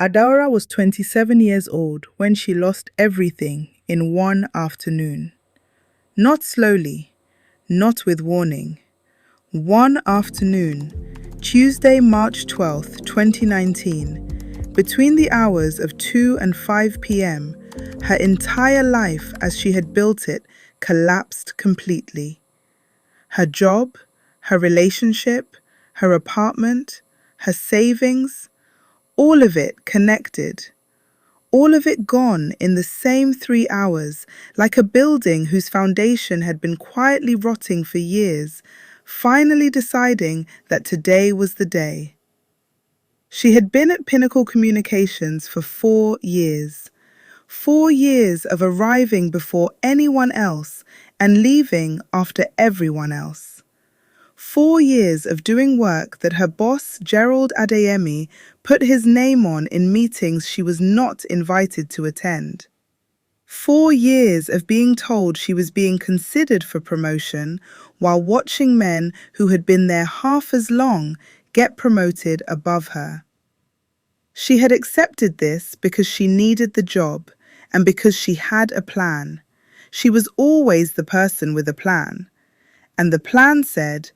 Adaora was 27 years old when she lost everything in one afternoon. Not slowly, not with warning. One afternoon, Tuesday, March 12th, 2019, between the hours of 2 and 5 p.m., her entire life as she had built it collapsed completely. Her job, her relationship, her apartment, her savings, all of it connected. All of it gone in the same 3 hours, like a building whose foundation had been quietly rotting for years, finally deciding that today was the day. She had been at Pinnacle Communications for 4 years. 4 years of arriving before anyone else and leaving after everyone else. 4 years of doing work that her boss, Gerald Adeyemi, put his name on in meetings she was not invited to attend. 4 years of being told she was being considered for promotion while watching men who had been there half as long get promoted above her. She had accepted this because she needed the job and because she had a plan. She was always the person with a plan. And the plan said,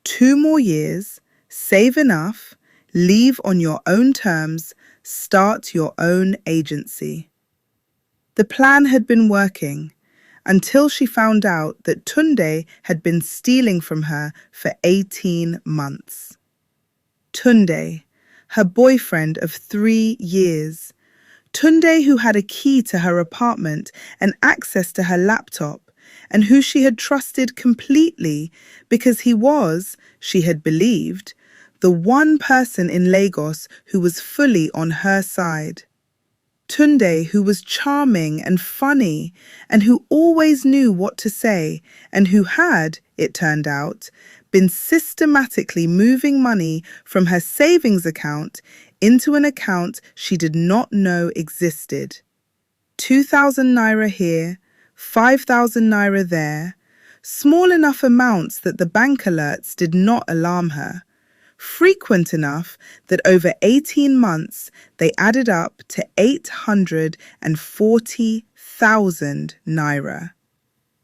2 more years, save enough, leave on your own terms, start your own agency. The plan had been working until she found out that Tunde had been stealing from her for 18 months. Tunde, her boyfriend of 3 years. Tunde, who had a key to her apartment and access to her laptop, and who she had trusted completely because he was, she had believed, the one person in Lagos who was fully on her side. Tunde, who was charming and funny, and who always knew what to say, and who had, it turned out, been systematically moving money from her savings account into an account she did not know existed. 2,000 naira here, 5,000 naira there, small enough amounts that the bank alerts did not alarm her, frequent enough that over 18 months they added up to 840,000 naira.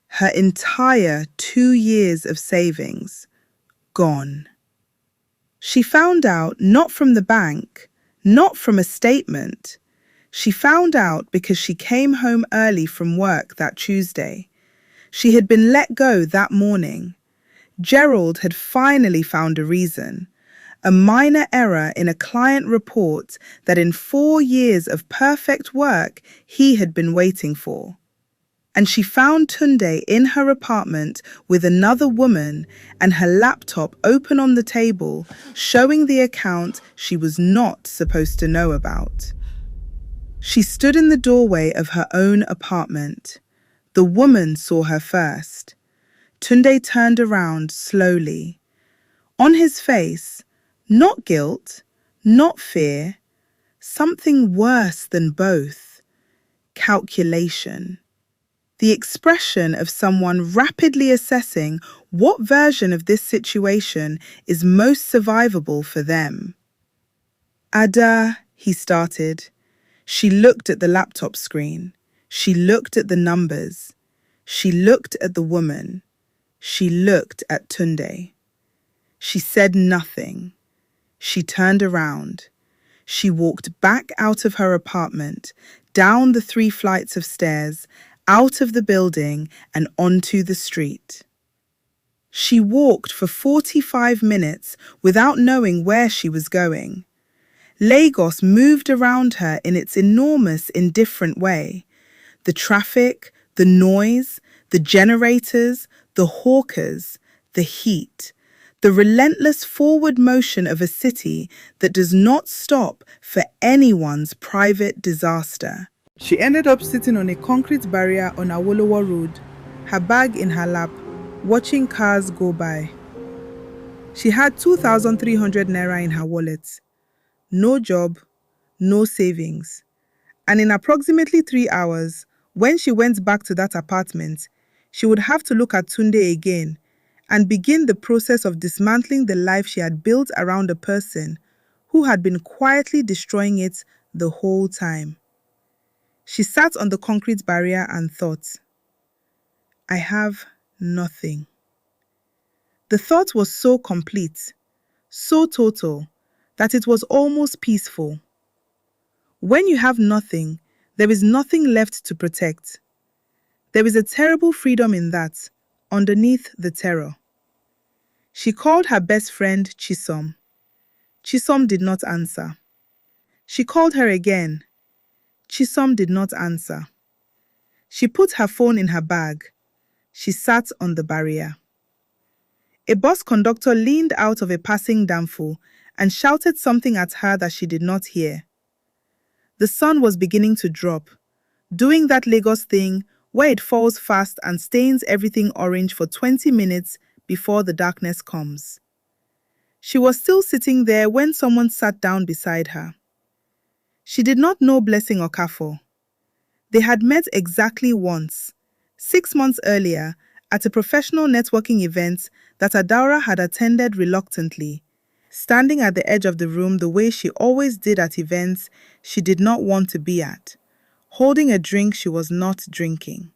Her entire 2 years of savings gone. She found out not from the bank, not from a statement. She found out because she came home early from work that Tuesday. She had been let go that morning. Gerald had finally found a reason. A minor error in a client report that in 4 years of perfect work he had been waiting for. And she found Tunde in her apartment with another woman and her laptop open on the table, showing the account she was not supposed to know about. She stood in the doorway of her own apartment. The woman saw her first. Tunde turned around slowly. On his face, not guilt, not fear, something worse than both. Calculation. The expression of someone rapidly assessing what version of this situation is most survivable for them. Ada, he started. She looked at the laptop screen. She looked at the numbers. She looked at the woman. She looked at Tunde. She said nothing. She turned around. She walked back out of her apartment, down the 3 flights of stairs, out of the building and onto the street. She walked for 45 minutes without knowing where she was going. Lagos moved around her in its enormous, indifferent way. The traffic, the noise, the generators, the hawkers, the heat, the relentless forward motion of a city that does not stop for anyone's private disaster. She ended up sitting on a concrete barrier on Awolowo Road, her bag in her lap, watching cars go by. She had 2,300 naira in her wallet. No job, no savings. And in approximately 3 hours, when she went back to that apartment, she would have to look at Tunde again and begin the process of dismantling the life she had built around a person who had been quietly destroying it the whole time. She sat on the concrete barrier and thought, I have nothing. The thought was so complete, so total, that it was almost peaceful. When you have nothing, there is nothing left to protect. There is a terrible freedom in that, underneath the terror. She called her best friend Chisom. Chisom did not answer. She called her again. Chisom did not answer. She put her phone in her bag. She sat on the barrier. A bus conductor leaned out of a passing danfo and shouted something at her that she did not hear. The sun was beginning to drop, doing that Lagos thing where it falls fast and stains everything orange for 20 minutes before the darkness comes. She was still sitting there when someone sat down beside her. She did not know Blessing Okafor. They had met exactly once, 6 months earlier, at a professional networking event that Adaora had attended reluctantly, standing at the edge of the room the way she always did at events she did not want to be at, holding a drink she was not drinking.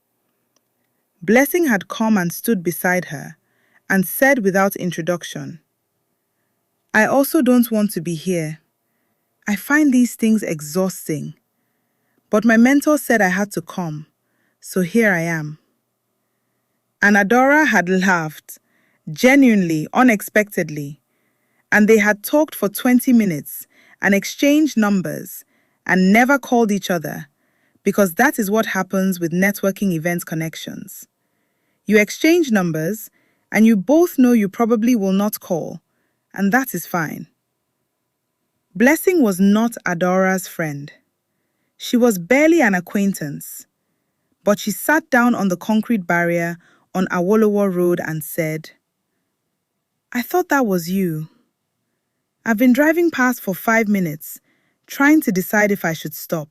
Blessing had come and stood beside her and said without introduction, I also don't want to be here. I find these things exhausting. But my mentor said I had to come, so here I am. And Adaora had laughed, genuinely, unexpectedly, and they had talked for 20 minutes and exchanged numbers and never called each other, because that is what happens with networking event connections. You exchange numbers, and you both know you probably will not call, and that is fine. Blessing was not Adaora's friend. She was barely an acquaintance, but she sat down on the concrete barrier on Awolowo Road and said, I thought that was you. I've been driving past for 5 minutes, trying to decide if I should stop.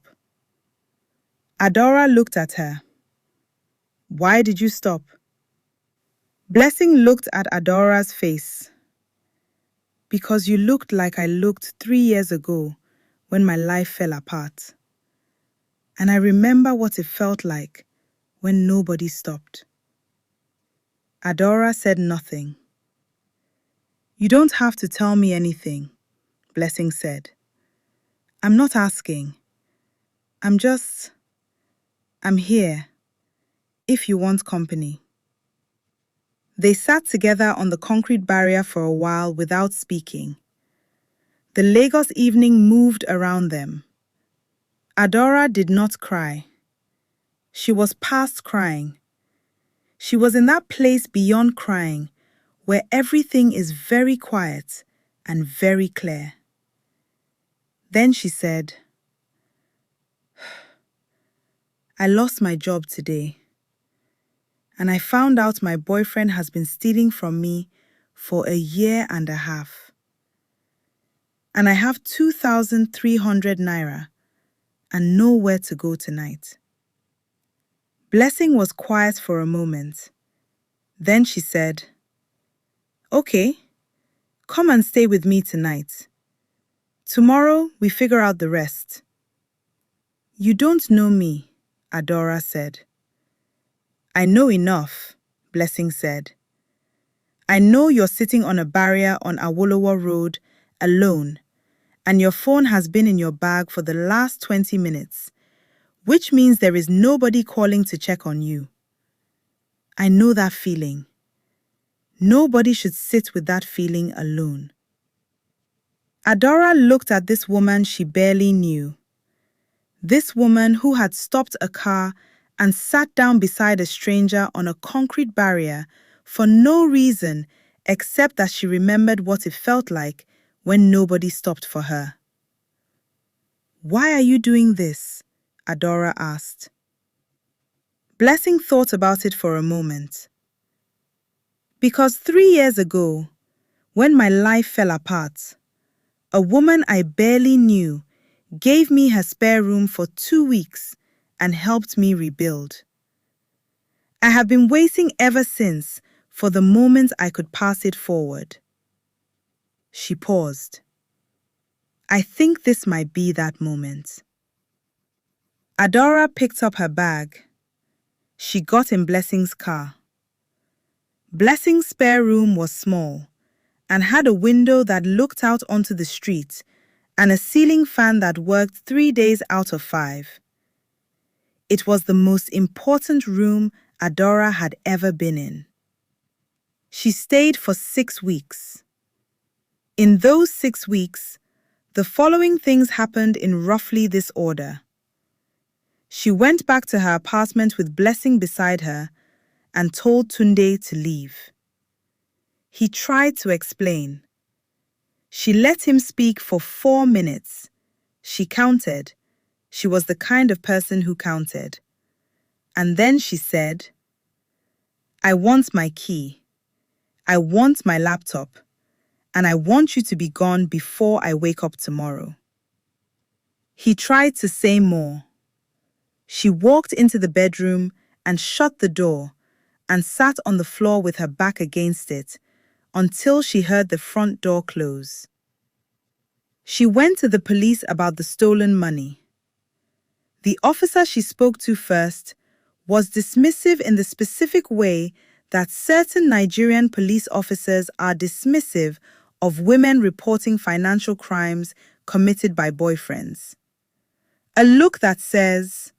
Adaora looked at her. Why did you stop? Blessing looked at Adaora's face. Because you looked like I looked 3 years ago when my life fell apart. And I remember what it felt like when nobody stopped. Adaora said nothing. You don't have to tell me anything, Blessing said. I'm not asking. I'm here, if you want company. They sat together on the concrete barrier for a while without speaking. The Lagos evening moved around them. Adaora did not cry. She was past crying. She was in that place beyond crying, where everything is very quiet and very clear. Then she said, I lost my job today, and I found out my boyfriend has been stealing from me for 1.5 years. And I have 2,300 naira and nowhere to go tonight. Blessing was quiet for a moment. Then she said, Okay, come and stay with me tonight. Tomorrow we figure out the rest. You don't know me, Adaora said. I know enough, Blessing said. I know you're sitting on a barrier on Awolowo Road alone, and your phone has been in your bag for the last 20 minutes, which means there is nobody calling to check on you. I know that feeling. Nobody should sit with that feeling alone. Adaora looked at this woman she barely knew. This woman who had stopped a car and sat down beside a stranger on a concrete barrier for no reason except that she remembered what it felt like when nobody stopped for her. Why are you doing this? Adaora asked. Blessing thought about it for a moment. Because 3 years ago, when my life fell apart, a woman I barely knew gave me her spare room for 2 weeks and helped me rebuild. I have been waiting ever since for the moment I could pass it forward. She paused. I think this might be that moment. Adaora picked up her bag. She got in Blessing's car. Blessing's spare room was small and had a window that looked out onto the street and a ceiling fan that worked 3 days out of 5. It was the most important room Adaora had ever been in. She stayed for 6 weeks. In those 6 weeks, the following things happened in roughly this order. She went back to her apartment with Blessing beside her and told Tunde to leave. He tried to explain. She let him speak for 4 minutes. She counted. She was the kind of person who counted. And then she said, "I want my key. I want my laptop. And I want you to be gone before I wake up tomorrow." He tried to say more. She walked into the bedroom and shut the door and sat on the floor with her back against it until she heard the front door close. She went to the police about the stolen money. The officer she spoke to first was dismissive in the specific way that certain Nigerian police officers are dismissive of women reporting financial crimes committed by boyfriends. A look that says,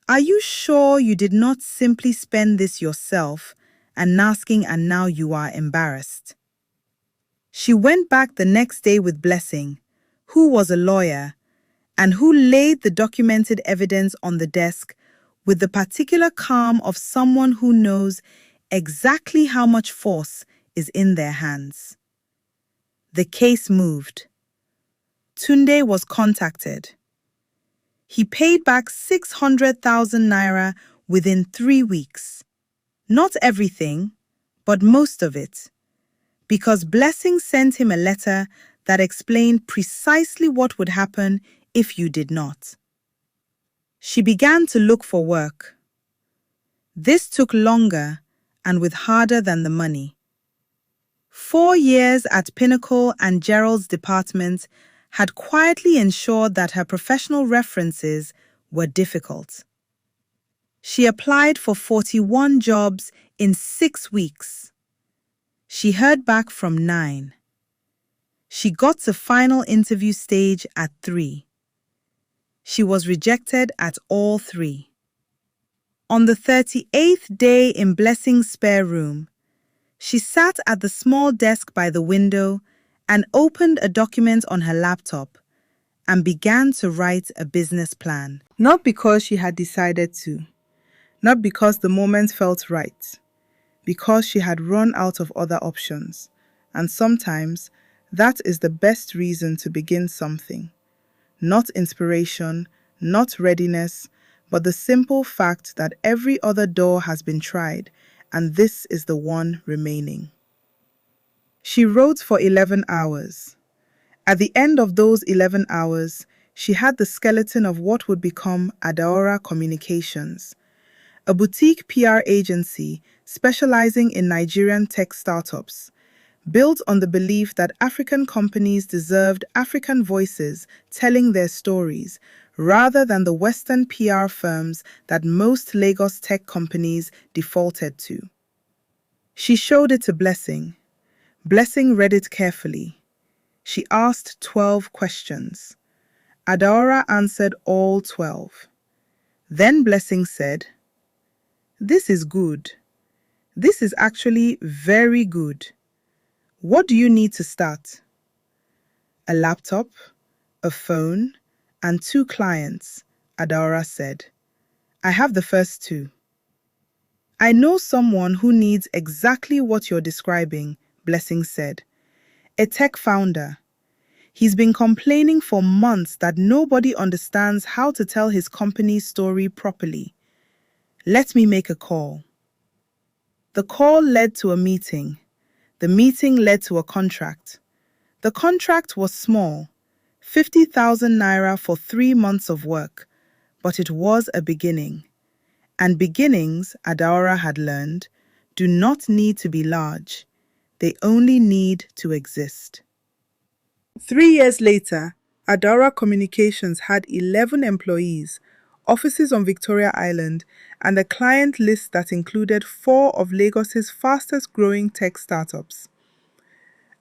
"Are you sure you did not simply spend this yourself and now you are embarrassed?" She went back the next day with Blessing, who was a lawyer, and who laid the documented evidence on the desk with the particular calm of someone who knows exactly how much force is in their hands. The case moved. Tunde was contacted. He paid back 600,000 naira within 3 weeks. Not everything, but most of it, because Blessing sent him a letter that explained precisely what would happen if you did not. She began to look for work. This took longer and with harder than the money. 4 years at Pinnacle and Gerald's department had quietly ensured that her professional references were difficult. She applied for 41 jobs in 6 weeks. She heard back from 9. She got to final interview stage at 3. She was rejected at all 3. On the 38th day in Blessing's spare room, she sat at the small desk by the window and opened a document on her laptop and began to write a business plan. Not because she had decided to, not because the moment felt right, because she had run out of other options. And sometimes that is the best reason to begin something. Not inspiration, not readiness, but the simple fact that every other door has been tried and this is the one remaining. She wrote for 11 hours. At the end of those 11 hours, she had the skeleton of what would become Adaora Communications, a boutique PR agency specializing in Nigerian tech startups, built on the belief that African companies deserved African voices telling their stories, rather than the Western PR firms that most Lagos tech companies defaulted to. She showed it to Blessing. Blessing read it carefully. She asked 12 questions. Adaora answered all 12. Then Blessing said, "This is good. This is actually very good. What do you need to start?" "A laptop, a phone, and 2 clients," Adaora said. "I have the first 2. "I know someone who needs exactly what you're describing," Blessing said. "A tech founder. He's been complaining for months that nobody understands how to tell his company's story properly. Let me make a call." The call led to a meeting. The meeting led to a contract. The contract was small, 50,000 naira for 3 months of work, but it was a beginning. And beginnings, Adaora had learned, do not need to be large. They only need to exist. 3 years later, Adaora Communications had 11 employees, offices on Victoria Island, and a client list that included 4 of Lagos's fastest-growing tech startups.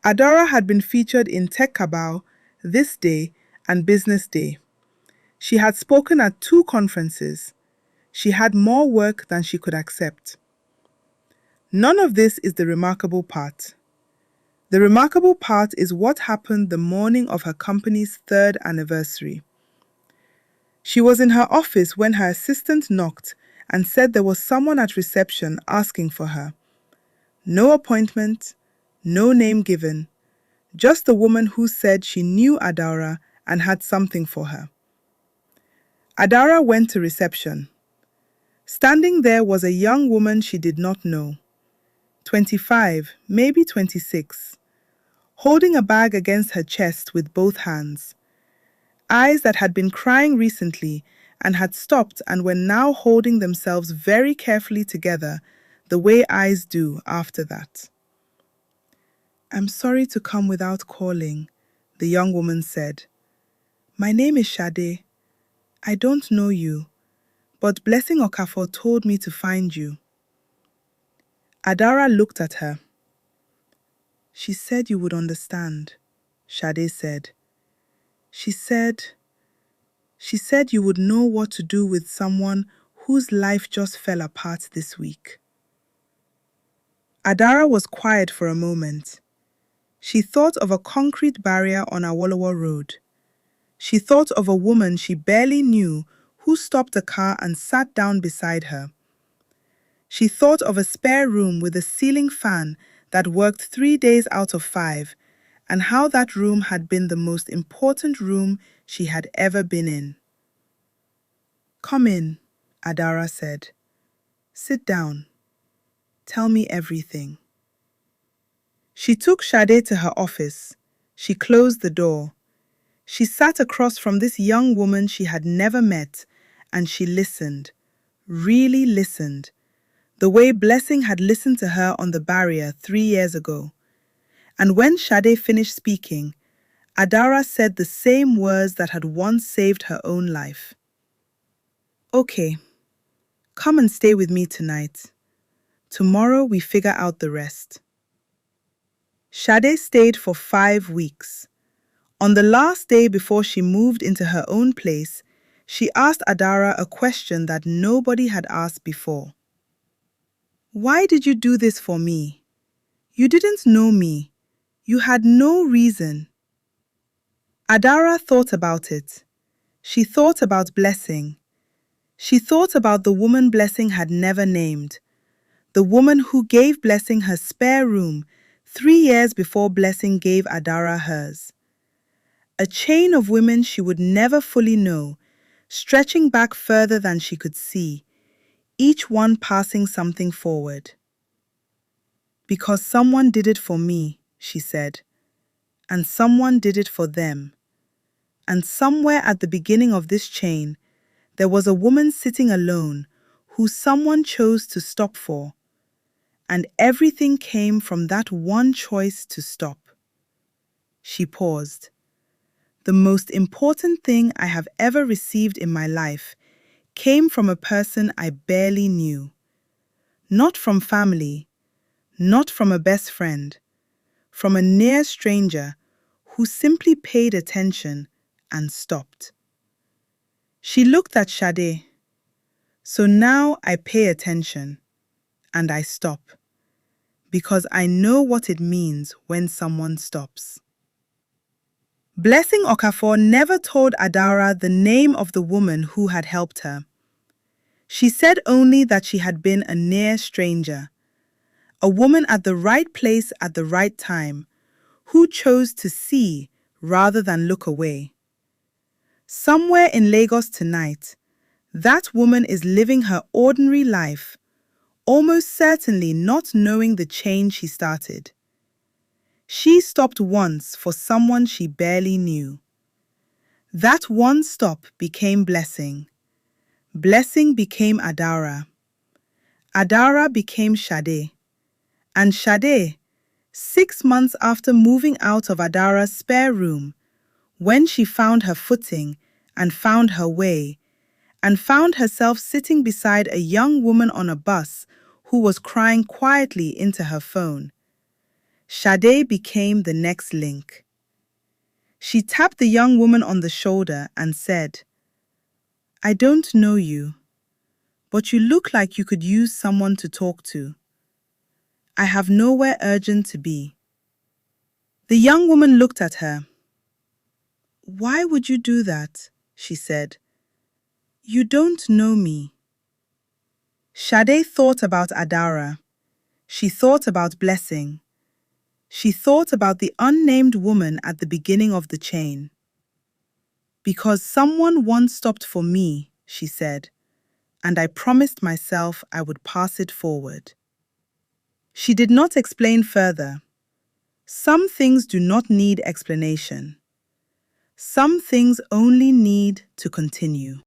Adaora had been featured in Tech Cabal, This Day, and Business Day. She had spoken at 2 conferences. She had more work than she could accept. None of this is the remarkable part. The remarkable part is what happened the morning of her company's 3rd anniversary. She was in her office when her assistant knocked and said there was someone at reception asking for her. No appointment, no name given, just the woman who said she knew Adaora and had something for her. Adaora went to reception. Standing there was a young woman she did not know, 25, maybe 26, holding a bag against her chest with both hands. Eyes that had been crying recently and had stopped and were now holding themselves very carefully together, the way eyes do after that. "I'm sorry to come without calling," the young woman said. "My name is Shade. I don't know you, but Blessing Okafor told me to find you." Adaora looked at her. "She said you would understand," Shade said. She said you would know what to do with someone whose life just fell apart this week." Adaora was quiet for a moment. She thought of a concrete barrier on Awolowo Road. She thought of a woman she barely knew who stopped a car and sat down beside her. She thought of a spare room with a ceiling fan that worked 3 days out of 5, and how that room had been the most important room she had ever been in. "Come in," Adaora said. "Sit down. Tell me everything." She took Shade to her office. She closed the door. She sat across from this young woman she had never met, and she listened, really listened, the way Blessing had listened to her on the barrier 3 years ago. And when Shade finished speaking, Adaora said the same words that had once saved her own life. "Okay, come and stay with me tonight. Tomorrow we figure out the rest." Shade stayed for 5 weeks. On the last day before she moved into her own place, she asked Adaora a question that nobody had asked before. "Why did you do this for me? You didn't know me. You had no reason." Adaora thought about it. She thought about Blessing. She thought about the woman Blessing had never named, the woman who gave Blessing her spare room 3 years before Blessing gave Adaora hers. A chain of women she would never fully know, stretching back further than she could see, each one passing something forward. "Because someone did it for me," she said, "and someone did it for them. And somewhere at the beginning of this chain, there was a woman sitting alone who someone chose to stop for, and everything came from that one choice to stop." She paused. "The most important thing I have ever received in my life came from a person I barely knew. Not from family, not from a best friend, from a near stranger who simply paid attention and stopped." She looked at Shade. "So now I pay attention, and I stop, because I know what it means when someone stops." Blessing Okafor never told Adaora the name of the woman who had helped her. She said only that she had been a near stranger, a woman at the right place at the right time, who chose to see rather than look away. Somewhere in Lagos tonight, that woman is living her ordinary life, almost certainly not knowing the change she started. She stopped once for someone she barely knew. That one stop became Blessing. Blessing became Adaora. Adaora became Shade. And Shade, 6 months after moving out of Adaora's spare room, When she found her footing and found her way, and found herself sitting beside a young woman on a bus who was crying quietly into her phone, Sade became the next link. She tapped the young woman on the shoulder and said, "I don't know you, but you look like you could use someone to talk to. I have nowhere urgent to be." The young woman looked at her. "Why would you do that?" she said. "You don't know me." Sade thought about Adaora. She thought about Blessing. She thought about the unnamed woman at the beginning of the chain. "Because someone once stopped for me," she said, "and I promised myself I would pass it forward." She did not explain further. Some things do not need explanation. Some things only need to continue.